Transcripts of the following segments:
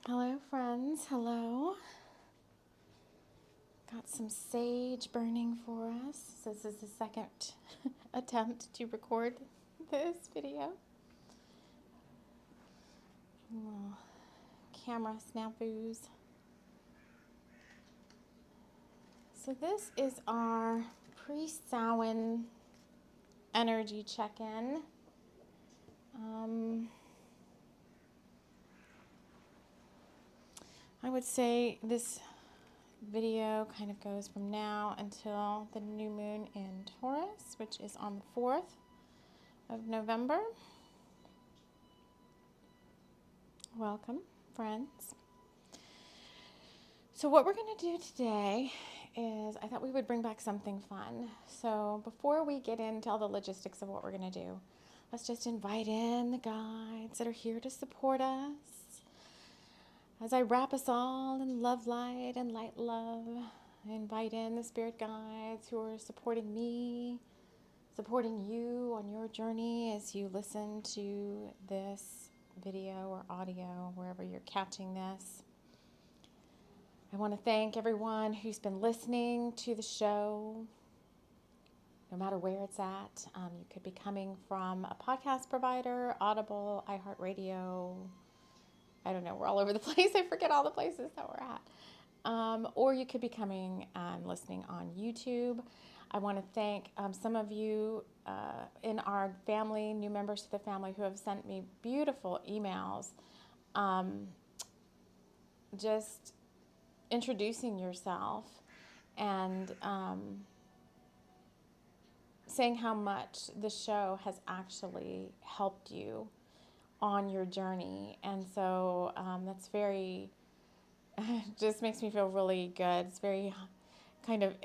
Hello, friends. Hello. Got some sage burning for us. This is the second attempt to record this video. Little camera snafus. So this is our pre-Samhain energy check-in. I would say this video kind of goes from now until the new moon in Taurus, which is on the 4th of November. Welcome, friends. So what we're going to do today is, I thought we would bring back something fun. So before we get into all the logistics of what we're going to do, let's just invite in the guides that are here to support us as I wrap us all in love light and light love. I invite in the spirit guides who are supporting me, supporting you on your journey as you listen to this video or audio, wherever you're catching this. I want to thank everyone who's been listening to the show, no matter where it's at. You could be coming from a podcast provider, Audible, iHeartRadio. I don't know, we're all over the place. I forget all the places that we're at. Or you could be coming and listening on YouTube. I want to thank some of you in our family, new members to the family, who have sent me beautiful emails just introducing yourself and saying how much the show has actually helped you on your journey. And so that's very, just makes me feel really good. It's very kind of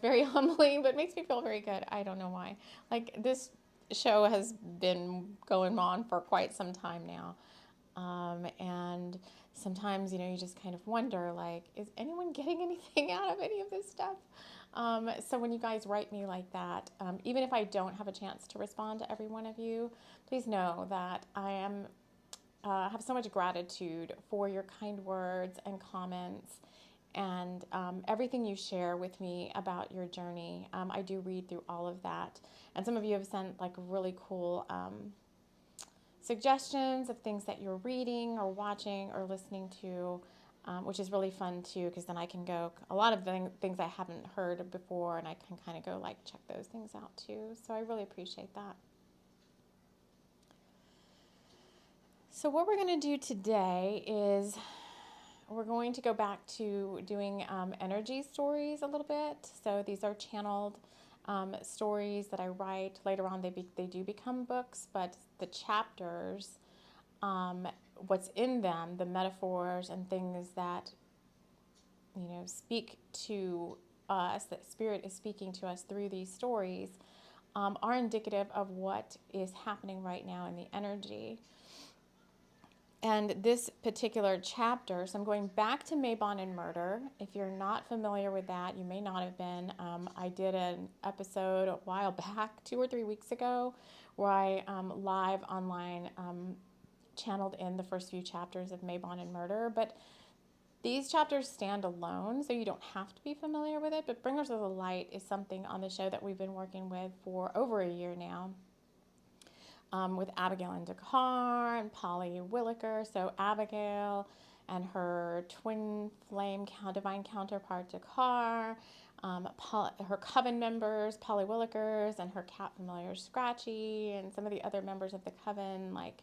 very humbling, but makes me feel very good. I don't know why. Like, this show has been going on for quite some time now. And sometimes, you just kind of wonder, like, is anyone getting anything out of any of this stuff? So when you guys write me like that, even if I don't have a chance to respond to every one of you, please know that I am have so much gratitude for your kind words and comments and everything you share with me about your journey. I do read through all of that. And some of you have sent like really cool suggestions of things that you're reading or watching or listening to, which is really fun too, because then I can go, a lot of things I haven't heard before, and I can kind of go like check those things out too. So I really appreciate that. So what we're going to do today is we're going to go back to doing energy stories a little bit. So these are channeled stories that I write. Later on, they do become books, but the chapters, what's in them, the metaphors and things that, speak to us, that Spirit is speaking to us through these stories, are indicative of what is happening right now in the energy. And this particular chapter, so I'm going back to Mabon and Murder. If you're not familiar with that, you may not have been. I did an episode a while back, 2 or 3 weeks ago, where I live online channeled in the first few chapters of Mabon and Murder. But these chapters stand alone, so you don't have to be familiar with it. But Bringers of the Light is something on the show that we've been working with for over a year now. With Abigail and Dakar and Polly Williker. So Abigail and her twin flame divine counterpart Dakar, her coven members, Polly Willikers, and her cat familiar Scratchy, and some of the other members of the coven like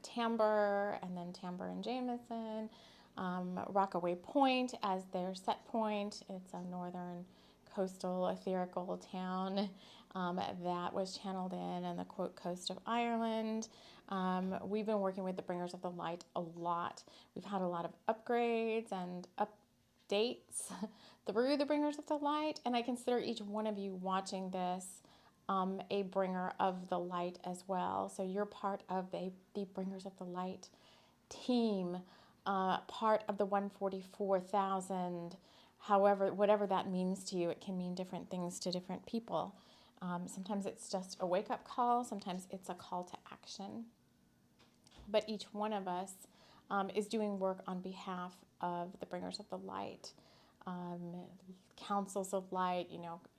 Timbre, and then Timbre and Jameson, Rockaway Point as their set point. It's a northern coastal etherical town that was channeled in the quote coast of Ireland. We've been working with the Bringers of the Light a lot. We've had a lot of upgrades and updates through the Bringers of the Light, and I consider each one of you watching this a bringer of the light as well. So you're part of the Bringers of the Light team, part of the 144,000. However, whatever that means to you, it can mean different things to different people. Sometimes it's just a wake-up call. Sometimes it's a call to action. But each one of us is doing work on behalf of the bringers of the light, councils of light,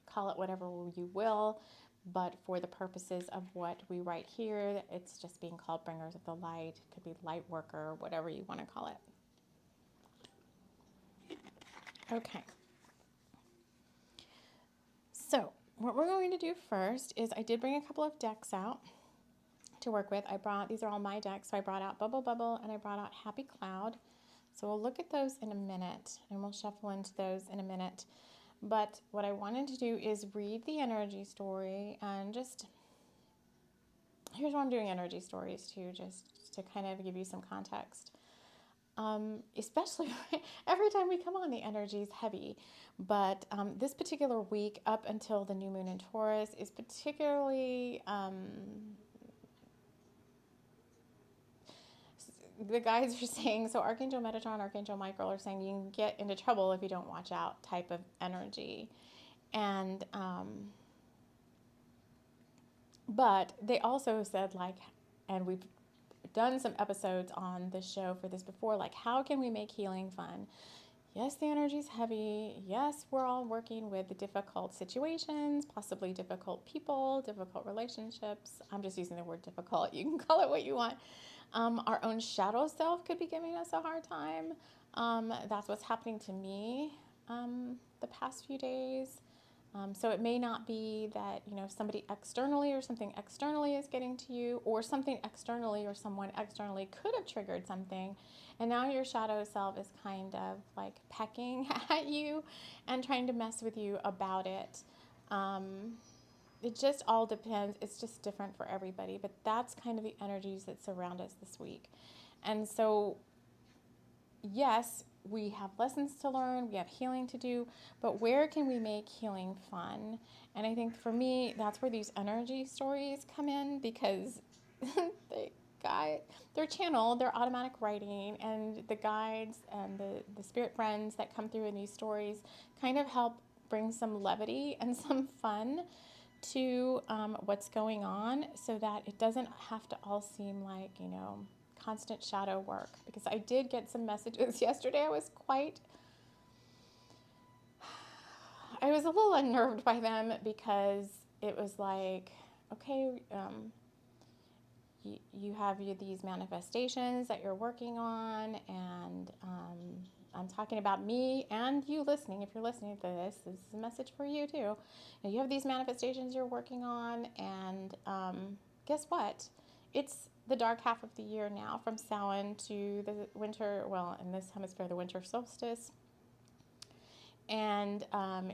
call it whatever you will. But for the purposes of what we write here, it's just being called bringers of the light. It could be light worker, whatever you want to call it. Okay. So what we're going to do first is I did bring a couple of decks out to work with. These are all my decks. So I brought out Bubble Bubble and I brought out Happy Cloud. So we'll look at those in a minute and we'll shuffle into those in a minute. But what I wanted to do is read the energy story and here's why I'm doing energy stories too, just to kind of give you some context. Especially every time we come on, the energy is heavy. But this particular week up until the new moon in Taurus is particularly... the guides are saying, so Archangel Metatron, Archangel Michael are saying you can get into trouble if you don't watch out type of energy. And, but they also said and we've done some episodes on the show for this before, how can we make healing fun? Yes, the energy is heavy. Yes, we're all working with difficult situations, possibly difficult people, difficult relationships. I'm just using the word difficult. You can call it what you want. Our own shadow self could be giving us a hard time. That's what's happening to me the past few days. So it may not be that, somebody externally or something externally is getting to you, or something externally or someone externally could have triggered something. And now your shadow self is kind of pecking at you and trying to mess with you about it. It just all depends. It's just different for everybody, but that's kind of the energies that surround us this week. And so, yes, we have lessons to learn, we have healing to do, but where can we make healing fun? And I think for me, that's where these energy stories come in, because they're channeled, they're automatic writing, and the guides and the spirit friends that come through in these stories kind of help bring some levity and some fun to what's going on, so that it doesn't have to all seem like, constant shadow work. Because I did get some messages yesterday. I was a little unnerved by them, because it was okay, you have these manifestations that you're working on, and I'm talking about me and you listening. If you're listening to this is a message for you too. You have these manifestations you're working on, and guess what? It's the dark half of the year now, from Samhain to the winter, in this hemisphere, the winter solstice. And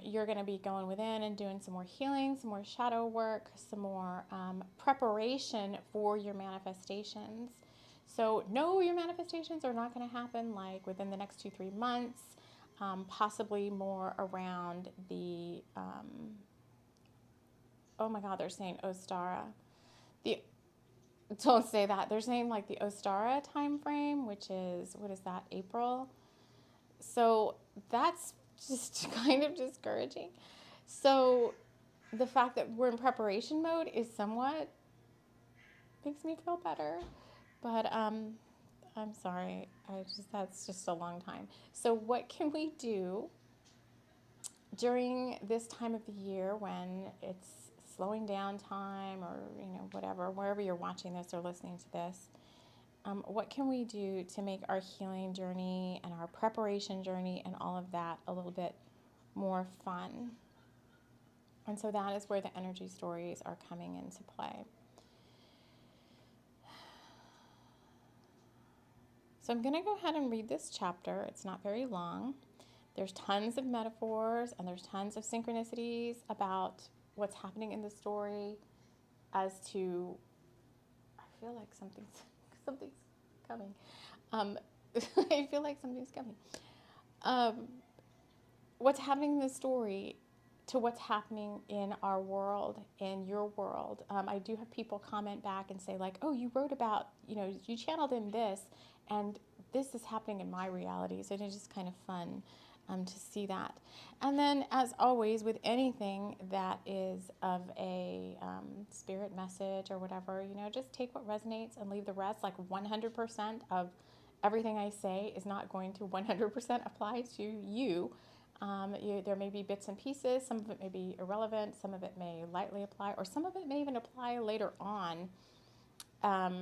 you're going to be going within and doing some more healing, some more shadow work, some more preparation for your manifestations. So no, your manifestations are not going to happen within the next 2-3 months, possibly more around the, oh my God, they're saying Ostara. Don't say that. They're saying the Ostara time frame, which is, what is that, April? So that's just kind of discouraging. So the fact that we're in preparation mode is somewhat makes me feel better. But I'm sorry. That's just a long time. So what can we do during this time of the year when it's slowing down time, or whatever, wherever you're watching this or listening to this? What can we do to make our healing journey and our preparation journey and all of that a little bit more fun? And so that is where the energy stories are coming into play. So I'm going to go ahead and read this chapter. It's not very long. There's tons of metaphors and there's tons of synchronicities about what's happening in the story as to, I feel like something's coming. I feel like something's coming. What's happening in the story to what's happening in our world, in your world. I do have people comment back and say oh, you wrote about, you channeled in this, and this is happening in my reality. So it's just kind of fun to see that. And then, as always, with anything that is of a spirit message or whatever, just take what resonates and leave the rest. 100% of everything I say is not going to 100% apply to you. There may be bits and pieces. Some of it may be irrelevant. Some of it may lightly apply, or some of it may even apply later on,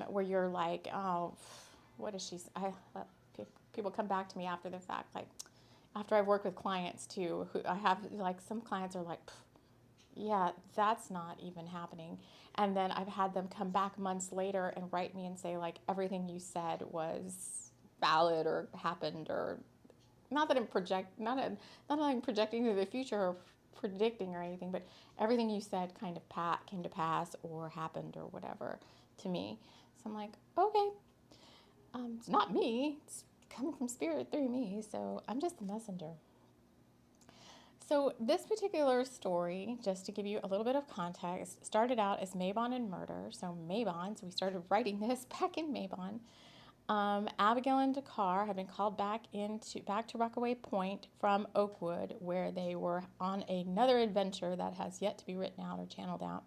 where you're like, oh, what is she? People come back to me after the fact, like after I've worked with clients too, who I have, like some clients are like, yeah, that's not even happening. And then I've had them come back months later and write me and say, like, everything you said was valid or happened, or not that I'm not that I'm projecting to the future or predicting or anything, but everything you said kind of came to pass or happened or whatever to me. So I'm like, okay, it's not me. It's coming from spirit through me. So I'm just the messenger. So this particular story, just to give you a little bit of context, started out as Mabon and Murder. So we started writing this back in Mabon. Abigail and Dakar had been called back to Rockaway Point from Oakwood, where they were on another adventure that has yet to be written out or channeled out.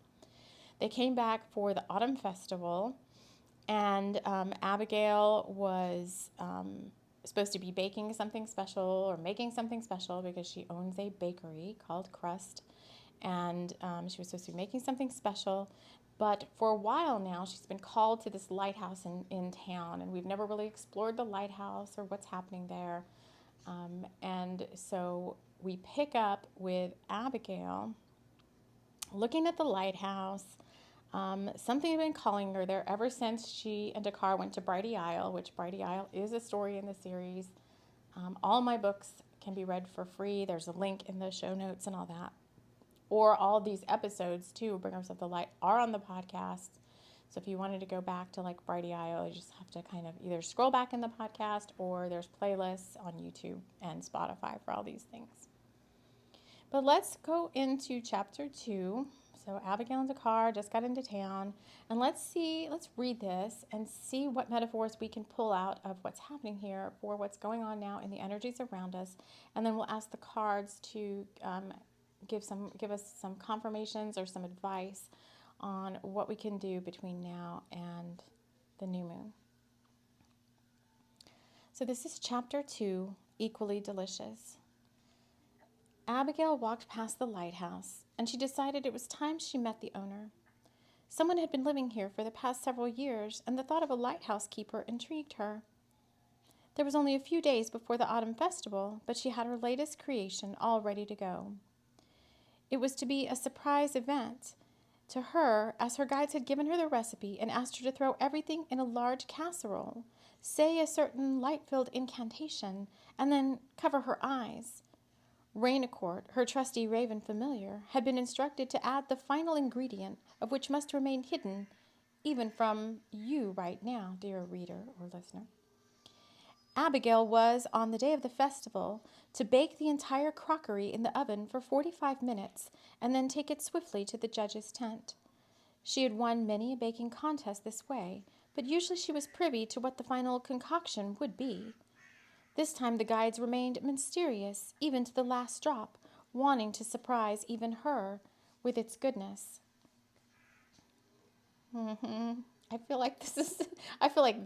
They came back for the Autumn Festival, and Abigail was supposed to be baking something special or making something special because she owns a bakery called Crust, and she was supposed to be making something special. But for a while now, she's been called to this lighthouse in town, and we've never really explored the lighthouse or what's happening there. And so we pick up with Abigail looking at the lighthouse. Something had been calling her there ever since she and Dakar went to Brighty Isle, which Brighty Isle is a story in the series. All my books can be read for free. There's a link in the show notes and all that. Or all these episodes, too, Bringers of the Light, are on the podcast. So if you wanted to go back to like Brighty Isle, you just have to kind of either scroll back in the podcast, or there's playlists on YouTube and Spotify for all these things. But let's go into chapter 2. So Abigail and Dakar just got into town, and let's read this and see what metaphors we can pull out of what's happening here for what's going on now in the energies around us. And then we'll ask the cards to give us some confirmations or some advice on what we can do between now and the new moon. So this is chapter 2, Equally Delicious. Abigail walked past the lighthouse, and she decided it was time she met the owner. Someone had been living here for the past several years, and the thought of a lighthouse keeper intrigued her. There was only a few days before the Autumn Festival, but she had her latest creation all ready to go. It was to be a surprise event to her, as her guides had given her the recipe and asked her to throw everything in a large casserole, say a certain light-filled incantation, and then cover her eyes. Rainicourt, her trusty raven familiar, had been instructed to add the final ingredient, of which must remain hidden, even from you right now, dear reader or listener. Abigail was, on the day of the festival, to bake the entire crockery in the oven for 45 minutes and then take it swiftly to the judge's tent. She had won many a baking contest this way, but usually she was privy to what the final concoction would be. This time the guides remained mysterious, even to the last drop, wanting to surprise even her with its goodness. I feel like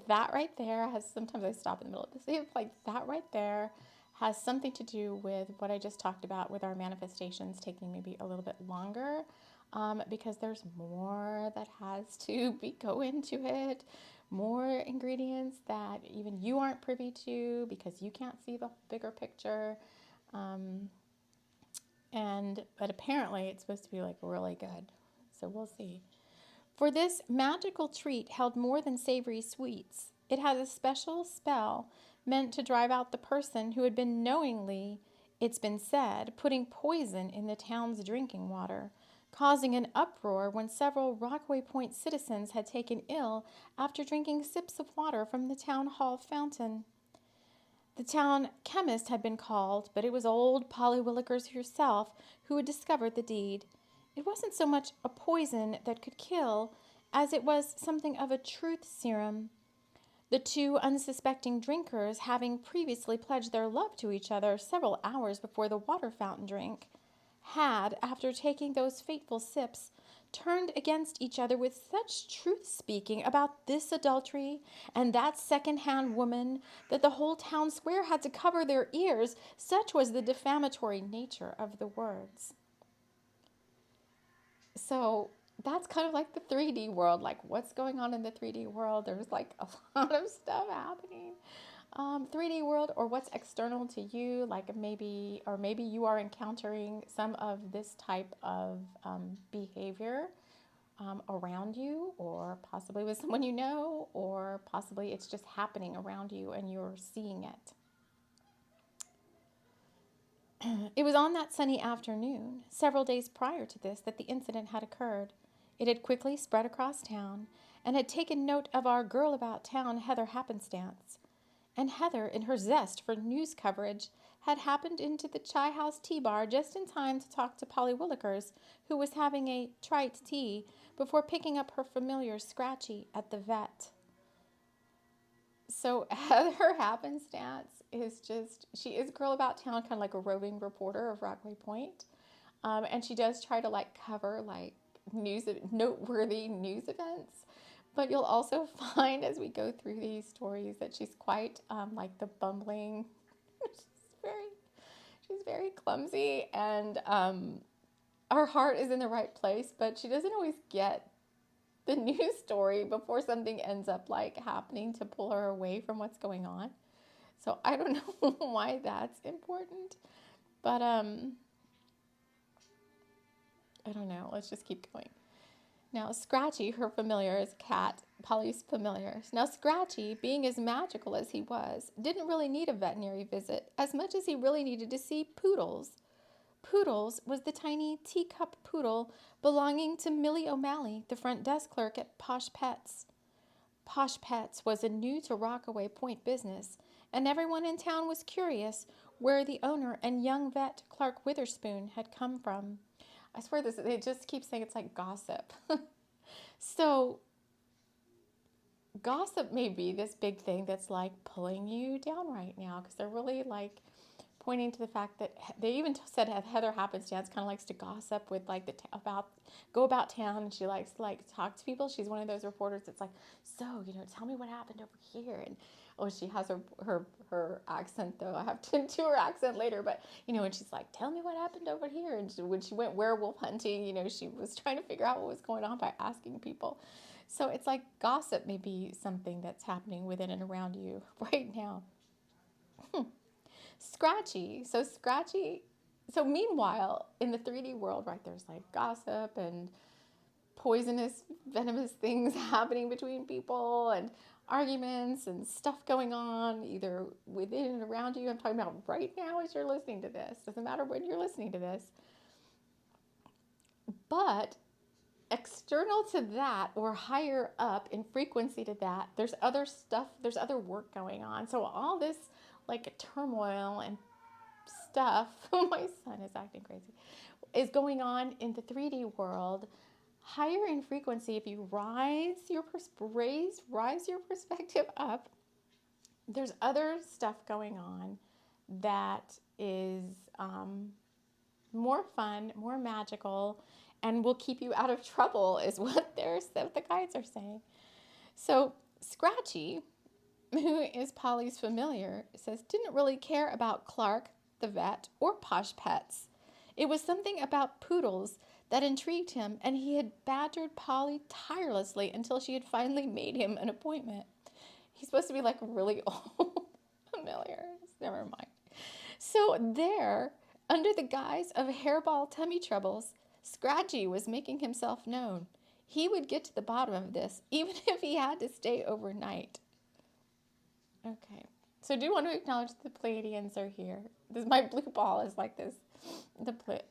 that right there has, sometimes I stop in the middle of this. I feel like that right there has something to do with what I just talked about with our manifestations taking maybe a little bit longer, because there's more that has to go into it, more ingredients that even you aren't privy to because you can't see the bigger picture. But apparently it's supposed to be like really good. So we'll see. For this magical treat held more than savory sweets. It had a special spell meant to drive out the person who had been knowingly, it's been said, putting poison in the town's drinking water, causing an uproar when several Rockaway Point citizens had taken ill after drinking sips of water from the town hall fountain. The town chemist had been called, but it was old Polly Willikers herself who had discovered the deed. It wasn't so much a poison that could kill as it was something of a truth serum. The two unsuspecting drinkers, having previously pledged their love to each other several hours before the water fountain drink, had, after taking those fateful sips, turned against each other with such truth speaking about this adultery and that second-hand woman that the whole town square had to cover their ears. Such was the defamatory nature of the words. So that's kind of like the 3D world, like what's going on in the 3D world. There's like a lot of stuff happening. 3D world, or what's external to you, like maybe you are encountering some of this type of behavior around you, or possibly with someone you know, or possibly it's just happening around you and you're seeing it. It was on that sunny afternoon, several days prior to this, that the incident had occurred. It had quickly spread across town and had taken note of our girl about town, Heather Happenstance. And Heather, in her zest for news coverage, had happened into the Chai House tea bar just in time to talk to Polly Willikers, who was having a trite tea before picking up her familiar Scratchy at the vet. So Heather Happenstance is she is girl about town, kind of like a roving reporter of Rockaway Point. And she does try to like cover like noteworthy news events. But you'll also find as we go through these stories that she's quite like the bumbling, she's very clumsy, and her heart is in the right place, but she doesn't always get the news story before something ends up like happening to pull her away from what's going on. So I don't know why that's important, but I don't know. Let's just keep going. Now, Scratchy, her familiar, is Cat, Polly's familiar. Now, Scratchy, being as magical as he was, didn't really need a veterinary visit as much as he really needed to see Poodles. Poodles was the tiny teacup poodle belonging to Millie O'Malley, the front desk clerk at Posh Pets. Posh Pets was a new to Rockaway Point business, and everyone in town was curious where the owner and young vet Clark Witherspoon had come from. I swear they just keep saying it's like gossip. So gossip may be this big thing that's like pulling you down right now, because they're really like pointing to the fact that they even said Heather Happenstance kind of likes to gossip with like go about town, and she likes to like talk to people. She's one of those reporters that's like, so, tell me what happened over here. And she has her accent, though. I have to do her accent later, but and she's like, tell me what happened over here. And when she went werewolf hunting, she was trying to figure out what was going on by asking people. So it's like gossip may be something that's happening within and around you right now. Scratchy. So meanwhile, in the 3D world, right, there's like gossip and poisonous, venomous things happening between people, and arguments and stuff going on either within and around you. I'm talking about right now as you're listening to this. Doesn't matter when you're listening to this. But external to that, or higher up in frequency to that, there's other stuff, there's other work going on. So all this like turmoil and stuff, my son is acting crazy, is going on in the 3D world. Higher in frequency, if you raise your perspective up, there's other stuff going on that is more fun, more magical, and will keep you out of trouble, is what the guides are saying. So Scratchy, who is Polly's familiar, says didn't really care about Clark, the vet, or Posh Pets. It was something about Poodles that intrigued him, and he had badgered Polly tirelessly until she had finally made him an appointment. He's supposed to be like really old familiar. Never mind. So there, under the guise of hairball tummy troubles, Scratchy was making himself known. He would get to the bottom of this, even if he had to stay overnight. Okay. So I do want to acknowledge the Pleiadians are here. My blue ball is like this.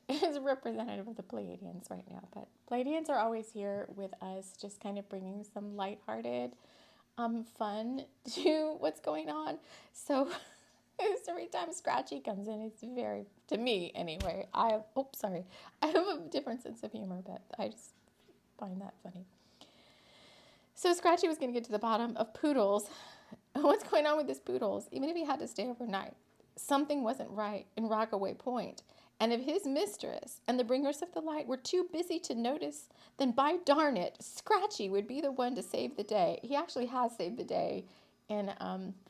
Is a representative of the Pleiadians right now. But Pleiadians are always here with us, just kind of bringing some lighthearted fun to what's going on. So every time Scratchy comes in, it's very, to me anyway, I have a different sense of humor, but I just find that funny. So Scratchy was going to get to the bottom of Poodles. What's going on with this Poodles? Even if he had to stay overnight, something wasn't right in Rockaway Point. And if his mistress and the bringers of the light were too busy to notice, then by darn it, Scratchy would be the one to save the day. He actually has saved the day in,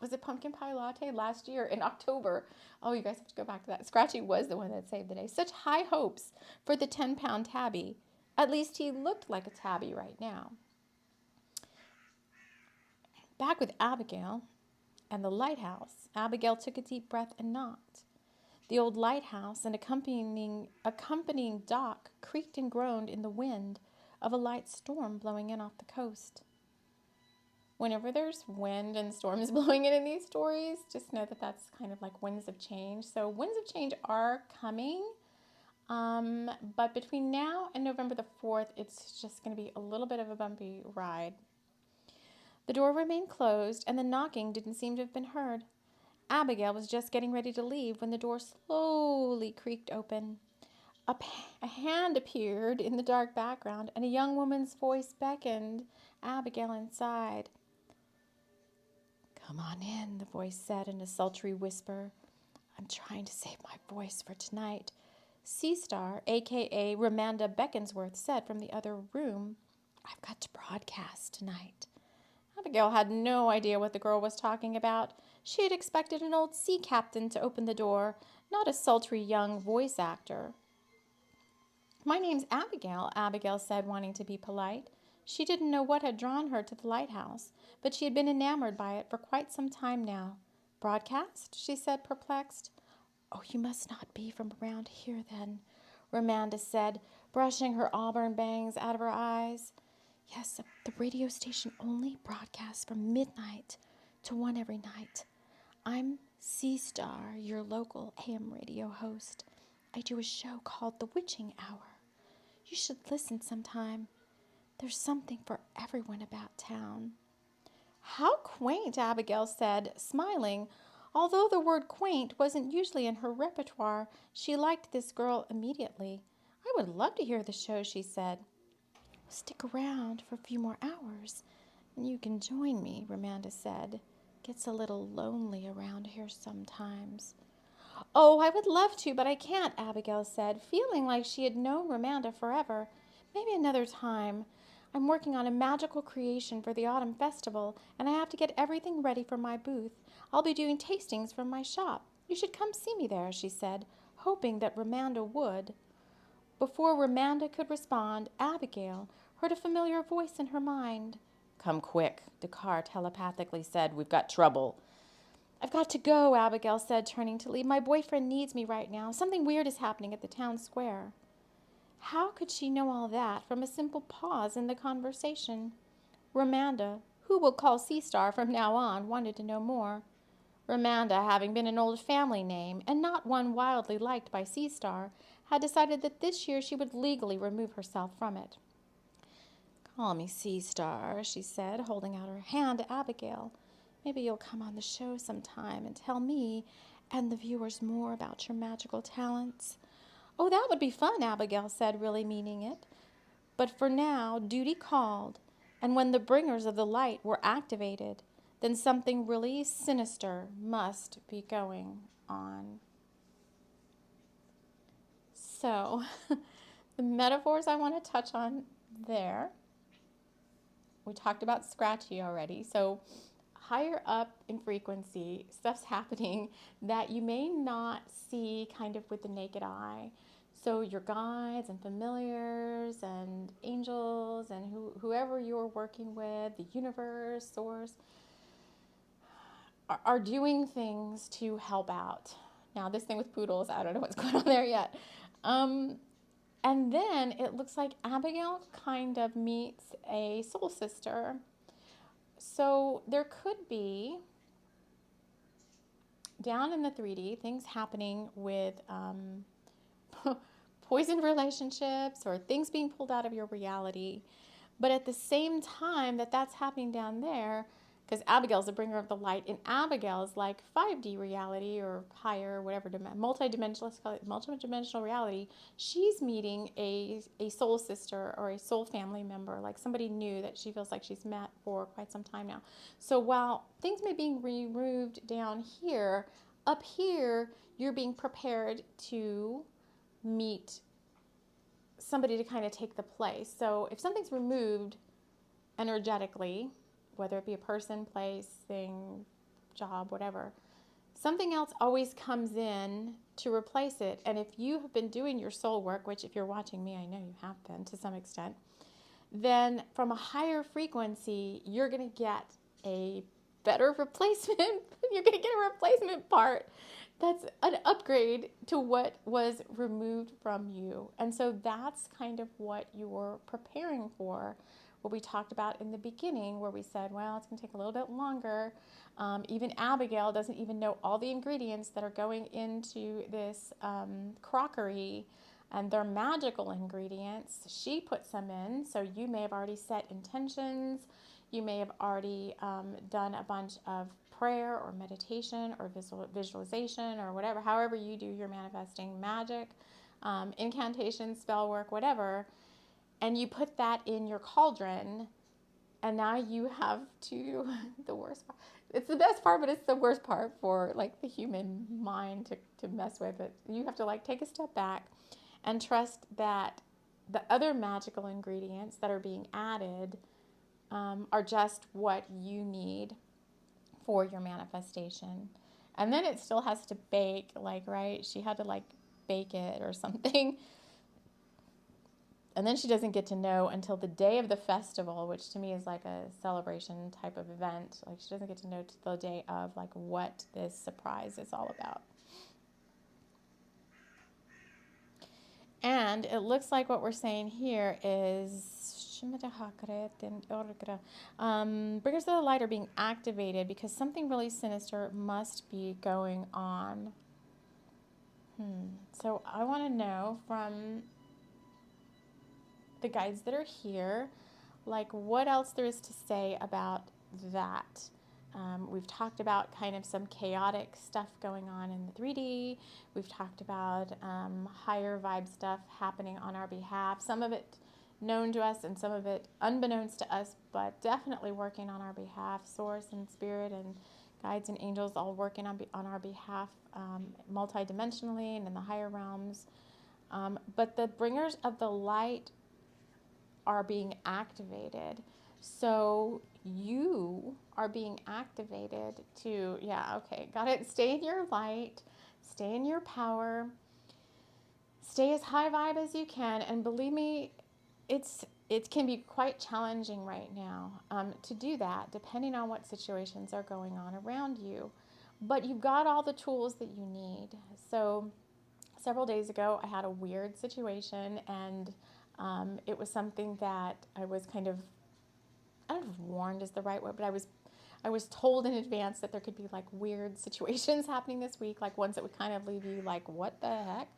was it Pumpkin Pie Latte last year in October? Oh, you guys have to go back to that. Scratchy was the one that saved the day. Such high hopes for the 10-pound tabby. At least he looked like a tabby right now. Back with Abigail and the lighthouse, Abigail took a deep breath and knocked. The old lighthouse and accompanying dock creaked and groaned in the wind of a light storm blowing in off the coast. Whenever there's wind and storms blowing in these stories, just know that that's kind of like winds of change. So winds of change are coming, but between now and November the 4th, it's just going to be a little bit of a bumpy ride. The door remained closed, and the knocking didn't seem to have been heard. Abigail was just getting ready to leave when the door slowly creaked open. A hand appeared in the dark background, and a young woman's voice beckoned Abigail inside. "Come on in," the voice said in a sultry whisper. "I'm trying to save my voice for tonight," Sea-Star, a.k.a. Ramanda Beckonsworth, said from the other room. "I've got to broadcast tonight." Abigail had no idea what the girl was talking about. She had expected an old sea captain to open the door, not a sultry young voice actor. "My name's Abigail," Abigail said, wanting to be polite. She didn't know what had drawn her to the lighthouse, but she had been enamored by it for quite some time now. "Broadcast?" she said, perplexed. "Oh, you must not be from around here, then," Ramanda said, brushing her auburn bangs out of her eyes. "Yes, the radio station only broadcasts from midnight to 1 every night. I'm Sea-Star, your local AM radio host. I do a show called The Witching Hour. You should listen sometime. There's something for everyone about town." "How quaint," Abigail said, smiling. Although the word quaint wasn't usually in her repertoire, she liked this girl immediately. "I would love to hear the show," she said. "Stick around for a few more hours, and you can join me," Ramanda said. "Gets a little lonely around here sometimes." "Oh, I would love to, but I can't," Abigail said, feeling like she had known Ramanda forever. "Maybe another time. I'm working on a magical creation for the autumn festival, and I have to get everything ready for my booth. I'll be doing tastings from my shop. You should come see me there," she said, hoping that Ramanda would. Before Ramanda could respond, Abigail heard a familiar voice in her mind. "Come quick," Dakar telepathically said. "We've got trouble." "I've got to go," Abigail said, turning to leave. "My boyfriend needs me right now. Something weird is happening at the town square." How could she know all that from a simple pause in the conversation? Ramanda, who will call Sea-Star from now on, wanted to know more. Ramanda, having been an old family name and not one wildly liked by Sea-Star, had decided that this year she would legally remove herself from it. "Call me Sea-Star," she said, holding out her hand to Abigail. "Maybe you'll come on the show sometime and tell me and the viewers more about your magical talents." "Oh, that would be fun," Abigail said, really meaning it. But for now, duty called, and when the bringers of the light were activated, then something really sinister must be going on. So, the metaphors I want to touch on there, we talked about Scratchy already. So, higher up in frequency, stuff's happening that you may not see kind of with the naked eye. So your guides and familiars and angels and whoever you're working with, the universe, source, are doing things to help out. Now, this thing with poodles, I don't know what's going on there yet. And then it looks like Abigail kind of meets a soul sister. So there could be, down in the 3D, things happening with poisoned relationships or things being pulled out of your reality. But at the same time that's happening down there, because Abigail's the bringer of the light, and Abigail is like 5D reality or higher, whatever, multidimensional reality. She's meeting a soul sister or a soul family member, like somebody new that she feels like she's met for quite some time now. So while things may be removed down here, up here, you're being prepared to meet somebody to kind of take the place. So if something's removed energetically, whether it be a person, place, thing, job, whatever, something else always comes in to replace it. And if you have been doing your soul work, which if you're watching me, I know you have been to some extent, then from a higher frequency, you're going to get a better replacement. You're going to get a replacement part that's an upgrade to what was removed from you. And so that's kind of what you're preparing for. What we talked about in the beginning, where we said, well, it's going to take a little bit longer. Even Abigail doesn't even know all the ingredients that are going into this crockery, and they're magical ingredients. She puts them in, so you may have already set intentions. You may have already done a bunch of prayer or meditation or visualization or whatever, however you do your manifesting magic, incantation, spell work, whatever, and you put that in your cauldron, and now you have to, the worst part, it's the best part, but it's the worst part for like the human mind to mess with it. You have to like take a step back and trust that the other magical ingredients that are being added are just what you need for your manifestation. And then it still has to bake, like, right? She had to like bake it or something. And then she doesn't get to know until the day of the festival, which to me is like a celebration type of event. Like she doesn't get to know till the day of like what this surprise is all about. And it looks like what we're saying here is bringers of the light are being activated because something really sinister must be going on. So I want to know from the guides that are here, like what else there is to say about that. We've talked about kind of some chaotic stuff going on in the 3D. We've talked about higher vibe stuff happening on our behalf. Some of it known to us and some of it unbeknownst to us, but definitely working on our behalf. Source and spirit and guides and angels all working on our behalf multidimensionally and in the higher realms. But the bringers of the light are being activated. So you are being activated to, got it. Stay in your light, stay in your power, stay as high vibe as you can. And believe me, it can be quite challenging right now to do that, depending on what situations are going on around you. But you've got all the tools that you need. So several days ago, I had a weird situation, and it was something that I was kind of, I don't know if warned is the right word, but I was told in advance that there could be like weird situations happening this week, like ones that would kind of leave you like, what the heck?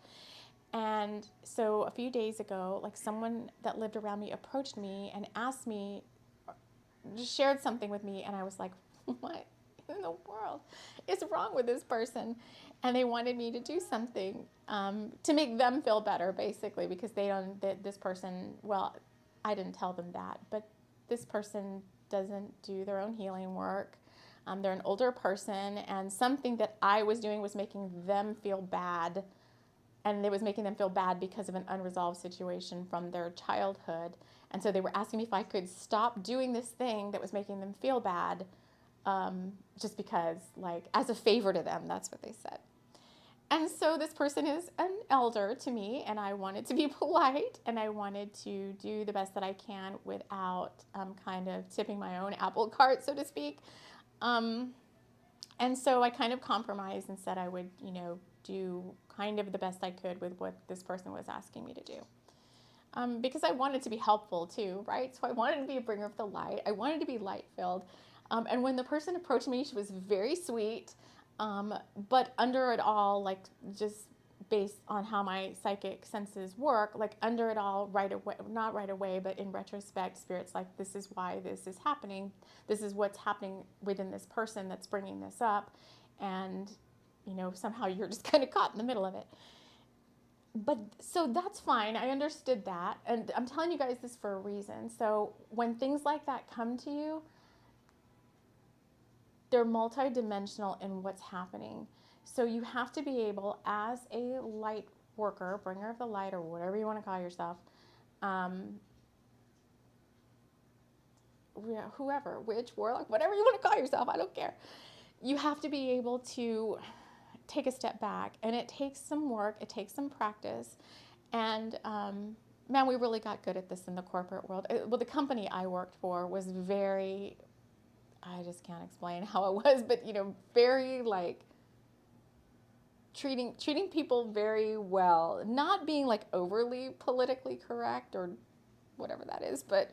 And so a few days ago, like someone that lived around me approached me and asked me, just shared something with me, and I was like, what in the world is wrong with this person? And they wanted me to do something to make them feel better, basically, because this person, well, I didn't tell them that, but this person doesn't do their own healing work. They're an older person, and something that I was doing was making them feel bad, and it was making them feel bad because of an unresolved situation from their childhood. And so they were asking me if I could stop doing this thing that was making them feel bad, just because, like, as a favor to them. That's what they said. And so this person is an elder to me, and I wanted to be polite, and I wanted to do the best that I can without kind of tipping my own apple cart, so to speak. And so I kind of compromised and said I would, do kind of the best I could with what this person was asking me to do. Because I wanted to be helpful too, right? So I wanted to be a bringer of the light. I wanted to be light-filled. And when the person approached me, she was very sweet. But under it all, like just based on how my psychic senses work, like under it all, right away, not right away, but in retrospect, Spirit's like, this is why this is happening. This is what's happening within this person that's bringing this up. And, somehow you're just kind of caught in the middle of it. But so that's fine. I understood that. And I'm telling you guys this for a reason. So when things like that come to you, they're multidimensional in what's happening. So you have to be able, as a light worker, bringer of the light, or whatever you want to call yourself, whoever, witch, warlock, whatever you want to call yourself, I don't care. You have to be able to take a step back, and it takes some work, it takes some practice, and man, we really got good at this in the corporate world. Well, the company I worked for was very, I just can't explain how it was, but very like treating people very well, not being like overly politically correct or whatever that is, but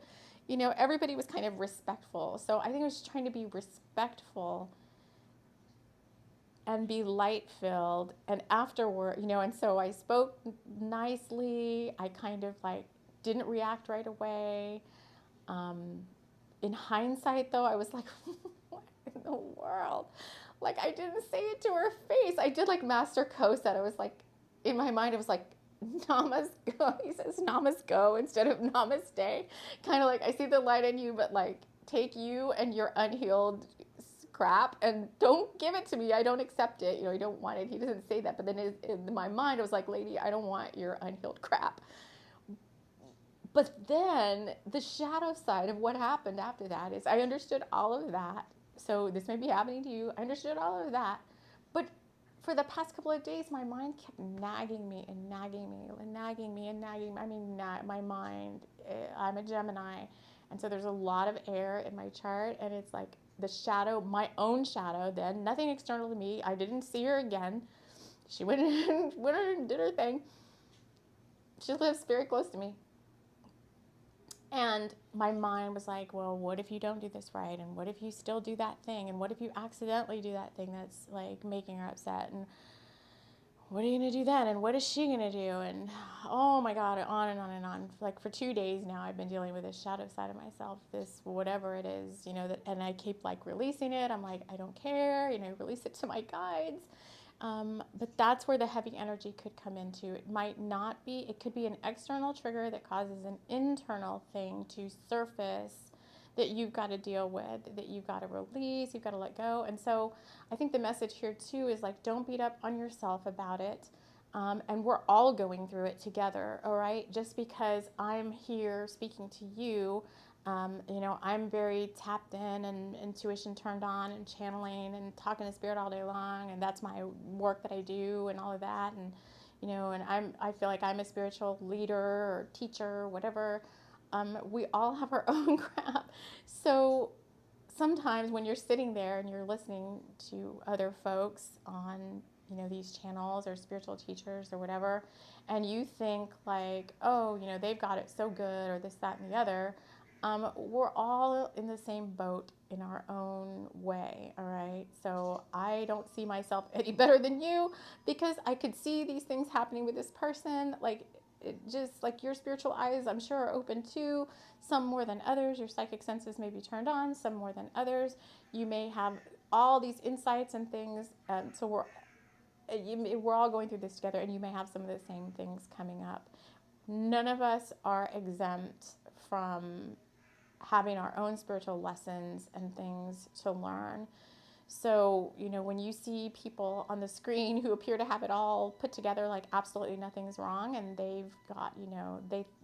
everybody was kind of respectful. So I think I was trying to be respectful and be light-filled, and afterward, and so I spoke nicely. I kind of like didn't react right away. In hindsight, though, I was like, what in the world? Like, I didn't say it to her face. I did like Master Ko said. I was like, in my mind, it was like, Namaste. He says Namaste instead of Namaste. Kind of like, I see the light in you, but like, take you and your unhealed crap and don't give it to me. I don't accept it. I don't want it. He doesn't say that, but then in my mind, I was like, lady, I don't want your unhealed crap. But then the shadow side of what happened after that is I understood all of that. So this may be happening to you. I understood all of that. But for the past couple of days, my mind kept nagging me and nagging me and nagging me and nagging me. I mean, my mind, I'm a Gemini. And so there's a lot of air in my chart, and it's like the shadow, my own shadow then, nothing external to me. I didn't see her again. She went and did her thing. She lives very close to me. And my mind was like, well, what if you don't do this right? And what if you still do that thing? And what if you accidentally do that thing that's like making her upset? And what are you going to do then? And what is she going to do? And oh my God, on and on and on. Like for 2 days now, I've been dealing with this shadow side of myself, this whatever it is, that, and I keep like releasing it. I'm like, I don't care, release it to my guides. But that's where the heavy energy could come into. It might not be, it could be an external trigger that causes an internal thing to surface that you've got to deal with, that you've got to release, you've got to let go. And so I think the message here too is like, don't beat up on yourself about it. And we're all going through it together, all right? Just because I'm here speaking to you, I'm very tapped in and intuition turned on and channeling and talking to spirit all day long. And that's my work that I do and all of that. And, and I feel like I'm a spiritual leader or teacher or whatever. We all have our own crap. So sometimes when you're sitting there and you're listening to other folks on, these channels or spiritual teachers or whatever, and you think like, oh, they've got it so good or this, that, and the other, we're all in the same boat in our own way, all right? So I don't see myself any better than you because I could see these things happening with this person. Like, it just like your spiritual eyes, I'm sure, are open too, some more than others. Your psychic senses may be turned on, some more than others. You may have all these insights and things. So we're all going through this together, and you may have some of the same things coming up. None of us are exempt from having our own spiritual lessons and things to learn. So, when you see people on the screen who appear to have it all put together, like absolutely nothing's wrong, and they've got,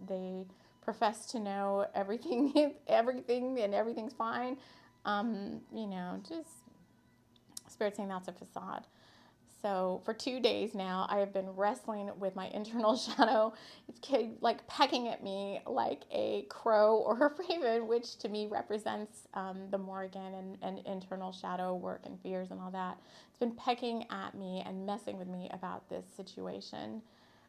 they profess to know everything, and everything's fine, just spirit saying that's a facade. So for 2 days now, I have been wrestling with my internal shadow. It's like pecking at me like a crow or a raven, which to me represents the Morgan and internal shadow work and fears and all that. It's been pecking at me and messing with me about this situation.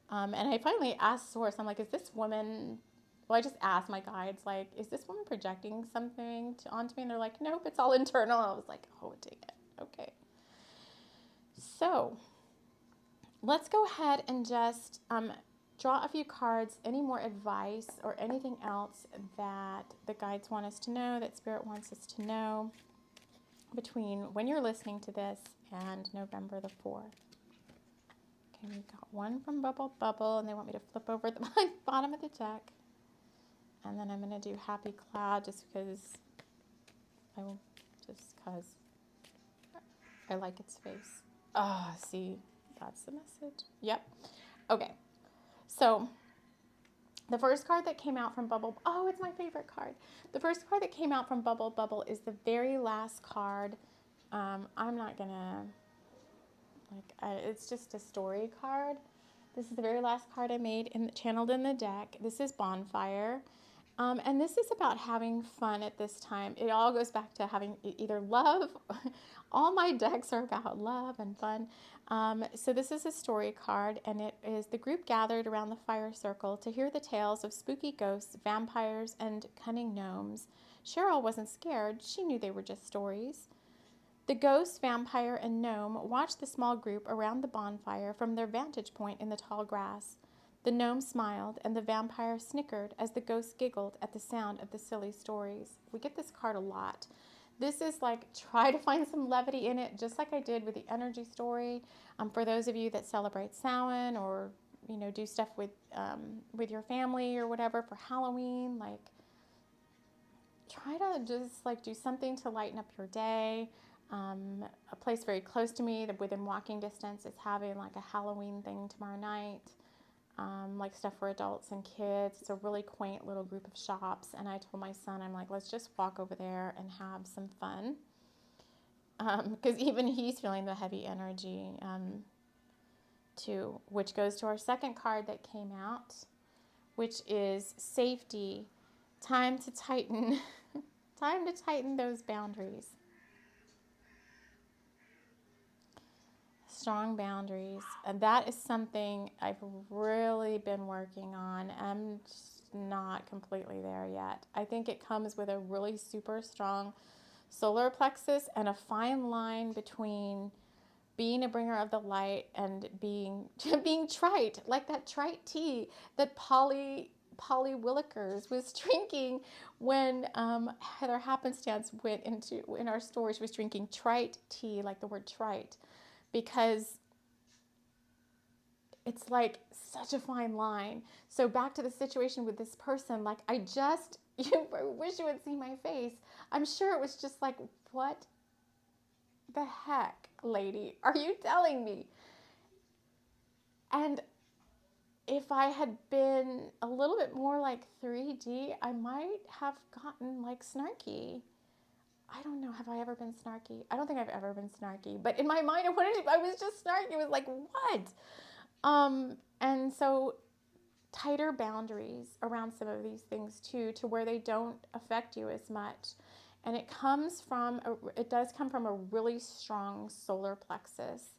And I finally asked Source, I'm like, is this woman, well, I just asked my guides, like, is this woman projecting something onto me? And they're like, nope, it's all internal. And I was like, oh, dang it. Okay. So let's go ahead and just draw a few cards. Any more advice or anything else that the guides want us to know, that Spirit wants us to know between when you're listening to this and November the 4th. Okay, we've got one from Bubble, and they want me to flip over the bottom of the deck. And then I'm going to do Happy Cloud just because I like its face. Oh, see, that's the message. Yep. Okay. So the first card that came out from Bubble, oh, it's my favorite card. The first card that came out from Bubble Bubble is the very last card. I'm not gonna, it's just a story card. This is the very last card I made channeled in the deck. This is Bonfire. And this is about having fun at this time. It all goes back to having either love. All my decks are about love and fun. So this is a story card, and it is the group gathered around the fire circle to hear the tales of spooky ghosts, vampires, and cunning gnomes. Cheryl wasn't scared. She knew they were just stories. The ghost, vampire, and gnome watched the small group around the bonfire from their vantage point in the tall grass. The gnome smiled, and the vampire snickered as the ghost giggled at the sound of the silly stories. We get this card a lot. This is like, try to find some levity in it, just like I did with the energy story. For those of you that celebrate Samhain or, do stuff with your family or whatever for Halloween, like, try to just do something to lighten up your day. A place very close to me that within walking distance is having like a Halloween thing tomorrow night. Stuff for adults and kids. It's a really quaint little group of shops. And I told my son, I'm like, let's just walk over there and have some fun. Because even he's feeling the heavy energy too, which goes to our second card that came out, which is safety. Time to tighten, time to tighten those boundaries. Strong boundaries, and that is something I've really been working on. I'm just not completely there yet. I think it comes with a really super strong solar plexus and a fine line between being a bringer of the light and being trite, like that trite tea that Polly Willikers was drinking when Heather Happenstance went in our store. She was drinking trite tea, like the word trite, because it's like such a fine line. So back to the situation with this person, like I wish you would see my face. I'm sure it was just like, what the heck, lady, are you telling me? And if I had been a little bit more like 3D, I might have gotten like snarky. I don't know. Have I ever been snarky? I don't think I've ever been snarky. But in my mind, I was just snarky. It was like, what? And so tighter boundaries around some of these things too, to where they don't affect you as much. And it does come from a really strong solar plexus,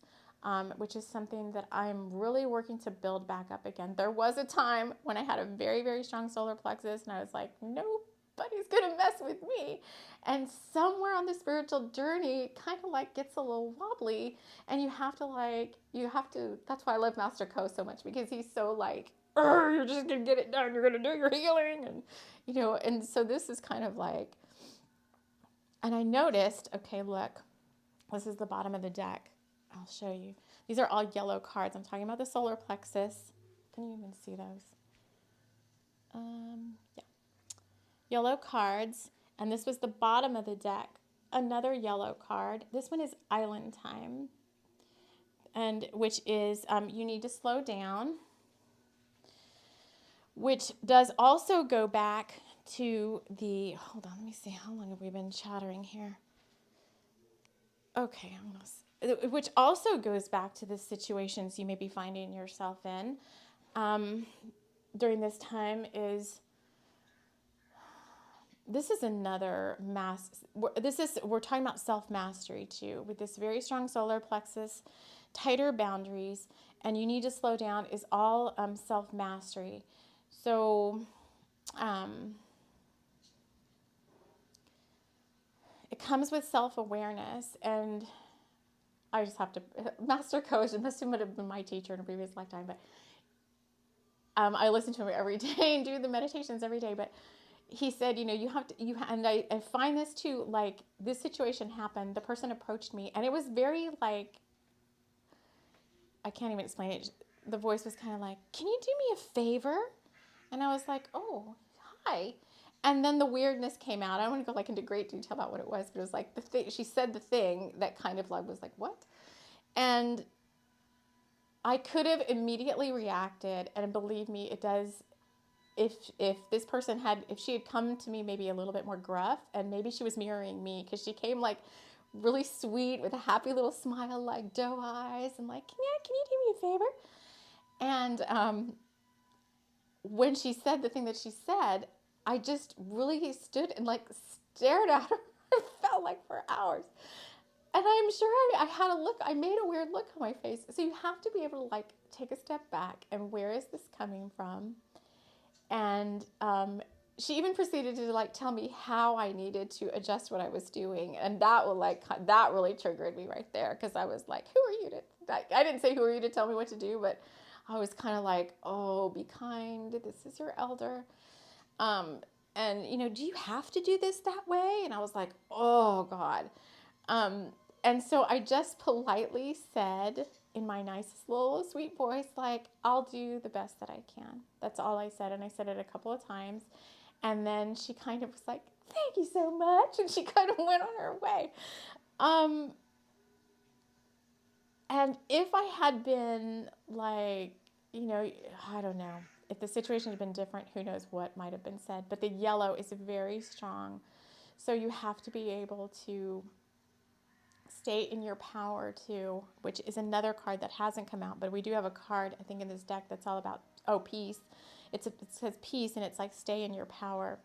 which is something that I'm really working to build back up again. There was a time when I had a very, very strong solar plexus, and I was like, nobody's going to mess with me. And somewhere on the spiritual journey, it kind of like gets a little wobbly, and you have to, that's why I love Master Ko so much, because he's so like, you're just going to get it done. You're going to do your healing. And, and so this is kind of like, and I noticed, okay, look, this is the bottom of the deck. I'll show you. These are all yellow cards. I'm talking about the solar plexus. Can you even see those? Yeah. Yellow cards. And this was the bottom of the deck. Another yellow card. This one is Island Time. And which is you need to slow down. Which does also go back to hold on, let me see, how long have we been chattering here? Okay, which also goes back to the situations you may be finding yourself in during this time. This is another we're talking about self-mastery too, with this very strong solar plexus, tighter boundaries, and you need to slow down is all self-mastery. So it comes with self-awareness, and I just have to, Master Coach, and this would have been my teacher in a previous lifetime, but I listen to him every day and do the meditations every day, but he said, you have to, and I find this too, like this situation happened, the person approached me, and it was very like, I can't even explain it. The voice was kind of like, can you do me a favor? And I was like, oh, hi. And then the weirdness came out. I don't want to go into great detail about what it was, but it was like she said the thing that kind of was like, what? And I could have immediately reacted, and believe me, it does. If this person if she had come to me maybe a little bit more gruff, and maybe she was mirroring me, because she came like really sweet with a happy little smile, like doe eyes, and like, can you do me a favor? And when she said the thing that she said, I just really stood and like stared at her. It felt like for hours. And I'm sure I had a look, I made a weird look on my face. So you have to be able to like take a step back and where is this coming from? And she even proceeded to like tell me how I needed to adjust what I was doing. And that really triggered me right there, because I was like, who are you to, I didn't say who are you to tell me what to do, but I was kind of like, oh, be kind. This is your elder. And, do you have to do this that way? And I was like, oh, God. And so I just politely said in my nicest little sweet voice, like, I'll do the best that I can. That's all I said. And I said it a couple of times. And then she kind of was like, thank you so much. And she kind of went on her way. And if I had been like, I don't know, if the situation had been different, who knows what might have been said. But the yellow is very strong. So you have to be able to stay in your power too, which is another card that hasn't come out. But we do have a card, I think, in this deck that's all about, peace. It says peace, and it's like stay in your power.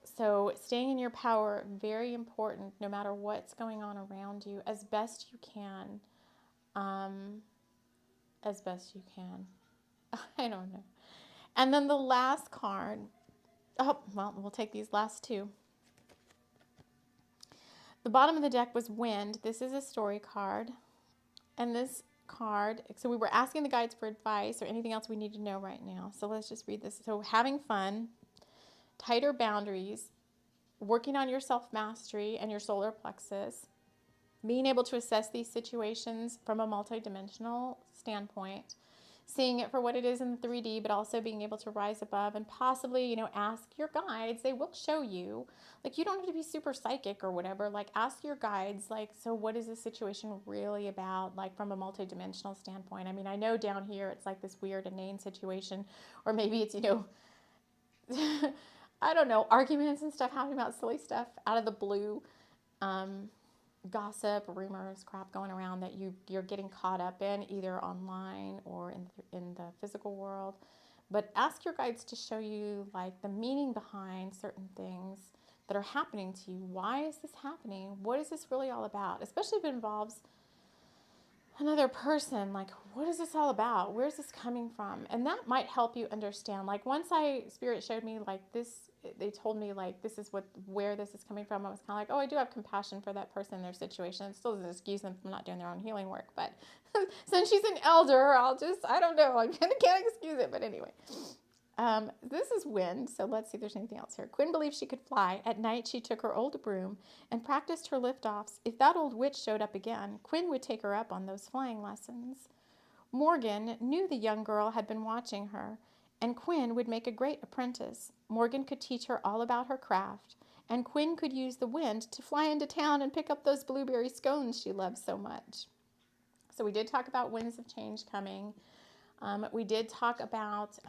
So staying in your power, very important, no matter what's going on around you, as best you can. As best you can. I don't know. And then the last card, we'll take these last two. The bottom of the deck was wind. This is a story card. And this card, so we were asking the guides for advice or anything else we need to know right now. So let's just read this. So having fun, tighter boundaries, working on your self-mastery and your solar plexus, being able to assess these situations from a multidimensional standpoint, seeing it for what it is in the 3D, but also being able to rise above and possibly, ask your guides. They will show you. Like, you don't have to be super psychic or whatever. Like, ask your guides, like, so what is this situation really about, like, from a multidimensional standpoint? I mean, I know down here it's like this weird inane situation, or maybe it's, I don't know, arguments and stuff happening about silly stuff out of the blue. Gossip, rumors, crap going around that you're getting caught up in, either online or in the physical world. But ask your guides to show you like the meaning behind certain things that are happening to you. Why is this happening? What is this really all about? Especially if it involves another person. Like, what is this all about? Where's this coming from? And that might help you understand. Like, once Spirit showed me like this, they told me like this is where this is coming from, I was kind of like, oh, I do have compassion for that person and their situation. It still doesn't excuse them from not doing their own healing work, but since she's an elder, I don't know, I can't excuse it. But anyway, this is wind, so let's see if there's anything else here. Quinn believed she could fly. At night, she took her old broom and practiced her liftoffs. If that old witch showed up again, Quinn would take her up on those flying lessons. Morgan knew the young girl had been watching her, and Quinn would make a great apprentice. Morgan could teach her all about her craft, and Quinn could use the wind to fly into town and pick up those blueberry scones she loved so much. So we did talk about winds of change coming. We did talk about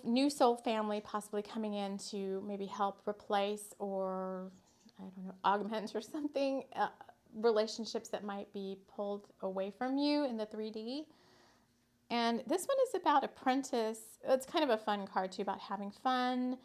new soul family possibly coming in to maybe help replace or, I don't know, augment or something, relationships that might be pulled away from you in the 3D. And this one is about apprentice. It's kind of a fun card too, about having fun,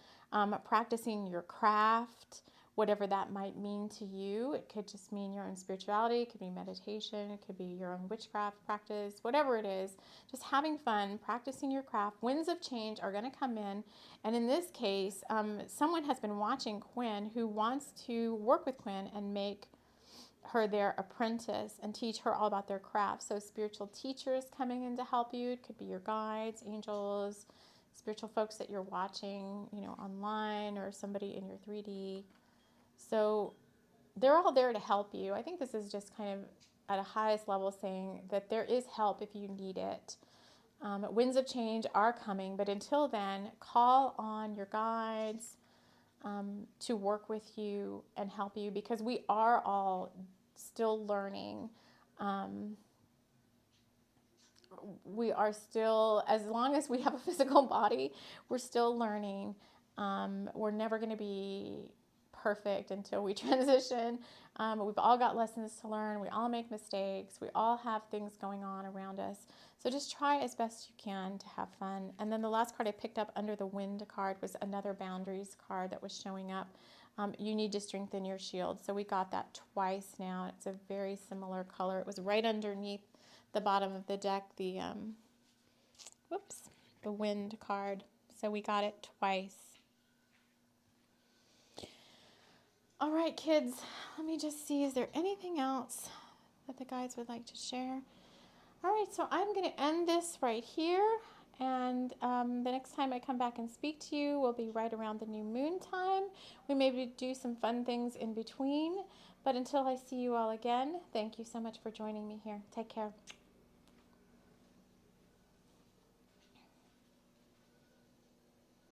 practicing your craft, whatever that might mean to you. It could just mean your own spirituality. It could be meditation. It could be your own witchcraft practice, whatever it is. Just having fun, practicing your craft. Winds of change are going to come in. And in this case, someone has been watching Quinn who wants to work with Quinn and make her their apprentice and teach her all about their craft. So spiritual teachers coming in to help you. It could be your guides, angels, spiritual folks that you're watching, online, or somebody in your 3D. So they're all there to help you. I think this is just kind of at a highest level saying that there is help if you need it. Winds of change are coming, but until then, call on your guides to work with you and help you, because we are all still learning. we are still, as long as we have a physical body, we're still learning. We're never going to be perfect until we transition. We've all got lessons to learn. We all make mistakes. We all have things going on around us. So just try as best you can to have fun. And then the last card I picked up under the wind card was another boundaries card that was showing up. You need to strengthen your shield. So we got that twice now. It's a very similar color. It was right underneath the bottom of the deck, the wind card. So we got it twice. All right, kids, let me just see, is there anything else that the guides would like to share? All right, so I'm going to end this right here. And the next time I come back and speak to you will be right around the new moon time. We maybe do some fun things in between. But until I see you all again, thank you so much for joining me here. Take care.